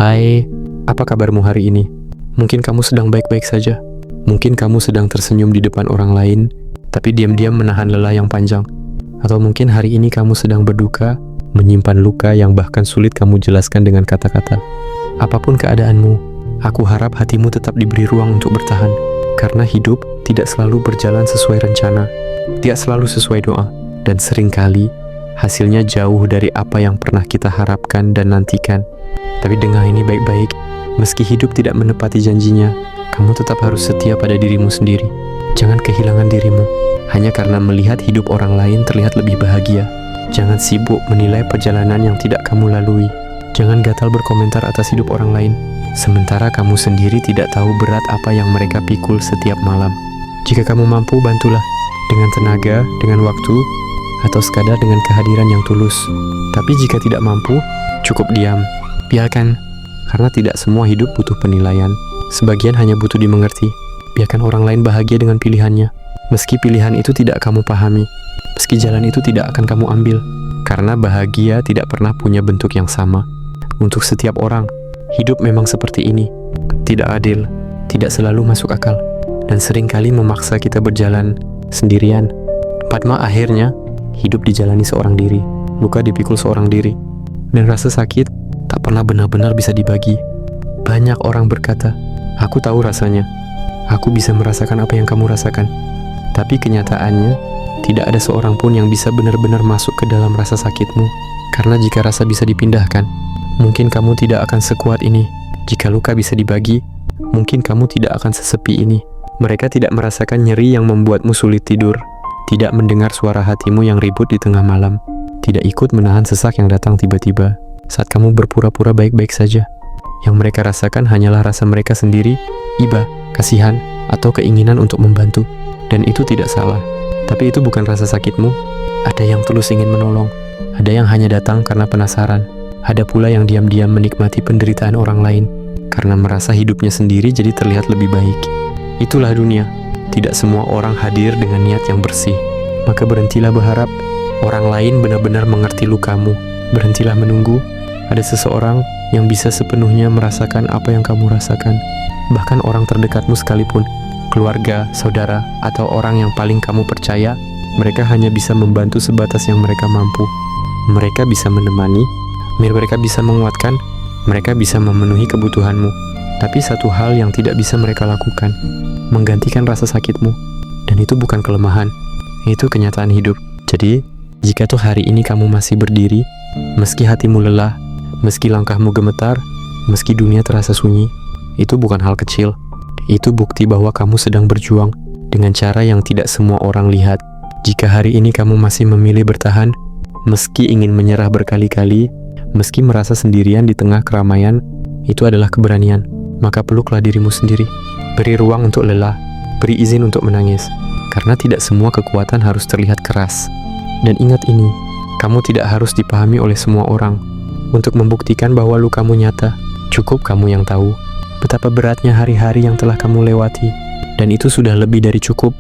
Hai, apa kabarmu hari ini? Mungkin kamu sedang baik-baik saja. Mungkin kamu sedang tersenyum di depan orang lain, tapi diam-diam menahan lelah yang panjang. Atau mungkin hari ini kamu sedang berduka, menyimpan luka yang bahkan sulit kamu jelaskan dengan kata-kata. Apapun keadaanmu, aku harap hatimu tetap diberi ruang untuk bertahan. Karena hidup tidak selalu berjalan sesuai rencana, tidak selalu sesuai doa, dan seringkali hasilnya jauh dari apa yang pernah kita harapkan dan nantikan. Tapi dengar ini baik-baik, meski hidup tidak menepati janjinya, kamu tetap harus setia pada dirimu sendiri. Jangan kehilangan dirimu, hanya karena melihat hidup orang lain terlihat lebih bahagia. Jangan sibuk menilai perjalanan yang tidak kamu lalui. Jangan gatal berkomentar atas hidup orang lain, sementara kamu sendiri tidak tahu berat apa yang mereka pikul setiap malam. Jika kamu mampu, bantulah, dengan tenaga, dengan waktu, atau sekadar dengan kehadiran yang tulus. Tapi jika tidak mampu, cukup diam. Biarkan, karena tidak semua hidup butuh penilaian. Sebagian hanya butuh dimengerti. Biarkan orang lain bahagia dengan pilihannya. Meski pilihan itu tidak kamu pahami, meski jalan itu tidak akan kamu ambil. Karena bahagia tidak pernah punya bentuk yang sama. Untuk setiap orang, hidup memang seperti ini. Tidak adil, tidak selalu masuk akal, dan seringkali memaksa kita berjalan sendirian. Padma akhirnya, hidup dijalani seorang diri, luka dipikul seorang diri, dan rasa sakit tak pernah benar-benar bisa dibagi. Banyak orang berkata, aku tahu rasanya, aku bisa merasakan apa yang kamu rasakan. Tapi kenyataannya, tidak ada seorang pun yang bisa benar-benar masuk ke dalam rasa sakitmu. Karena jika rasa bisa dipindahkan, mungkin kamu tidak akan sekuat ini. Jika luka bisa dibagi, mungkin kamu tidak akan sesepi ini. Mereka tidak merasakan nyeri yang membuatmu sulit tidur, tidak mendengar suara hatimu yang ribut di tengah malam, tidak ikut menahan sesak yang datang tiba-tiba saat kamu berpura-pura baik-baik saja. Yang mereka rasakan hanyalah rasa mereka sendiri, iba, kasihan, atau keinginan untuk membantu. Dan itu tidak salah. Tapi itu bukan rasa sakitmu. Ada yang tulus ingin menolong, ada yang hanya datang karena penasaran, ada pula yang diam-diam menikmati penderitaan orang lain karena merasa hidupnya sendiri jadi terlihat lebih baik. Itulah dunia. Tidak semua orang hadir dengan niat yang bersih. Maka berhentilah berharap orang lain benar-benar mengerti lukamu. Berhentilah menunggu ada seseorang yang bisa sepenuhnya merasakan apa yang kamu rasakan. Bahkan orang terdekatmu sekalipun, keluarga, saudara, atau orang yang paling kamu percaya, mereka hanya bisa membantu sebatas yang mereka mampu. Mereka bisa menemani, mereka bisa menguatkan, mereka bisa memenuhi kebutuhanmu. Tapi satu hal yang tidak bisa mereka lakukan, menggantikan rasa sakitmu. Dan itu bukan kelemahan, itu kenyataan hidup. Jadi, jika tuh hari ini kamu masih berdiri, meski hatimu lelah, meski langkahmu gemetar, meski dunia terasa sunyi, itu bukan hal kecil. Itu bukti bahwa kamu sedang berjuang dengan cara yang tidak semua orang lihat. Jika hari ini kamu masih memilih bertahan, meski ingin menyerah berkali-kali, meski merasa sendirian di tengah keramaian, itu adalah keberanian. Maka peluklah dirimu sendiri. Beri ruang untuk lelah, beri izin untuk menangis. Karena tidak semua kekuatan harus terlihat keras. Dan ingat ini, kamu tidak harus dipahami oleh semua orang. Untuk membuktikan bahwa lukamu nyata, cukup kamu yang tahu betapa beratnya hari-hari yang telah kamu lewati. Dan itu sudah lebih dari cukup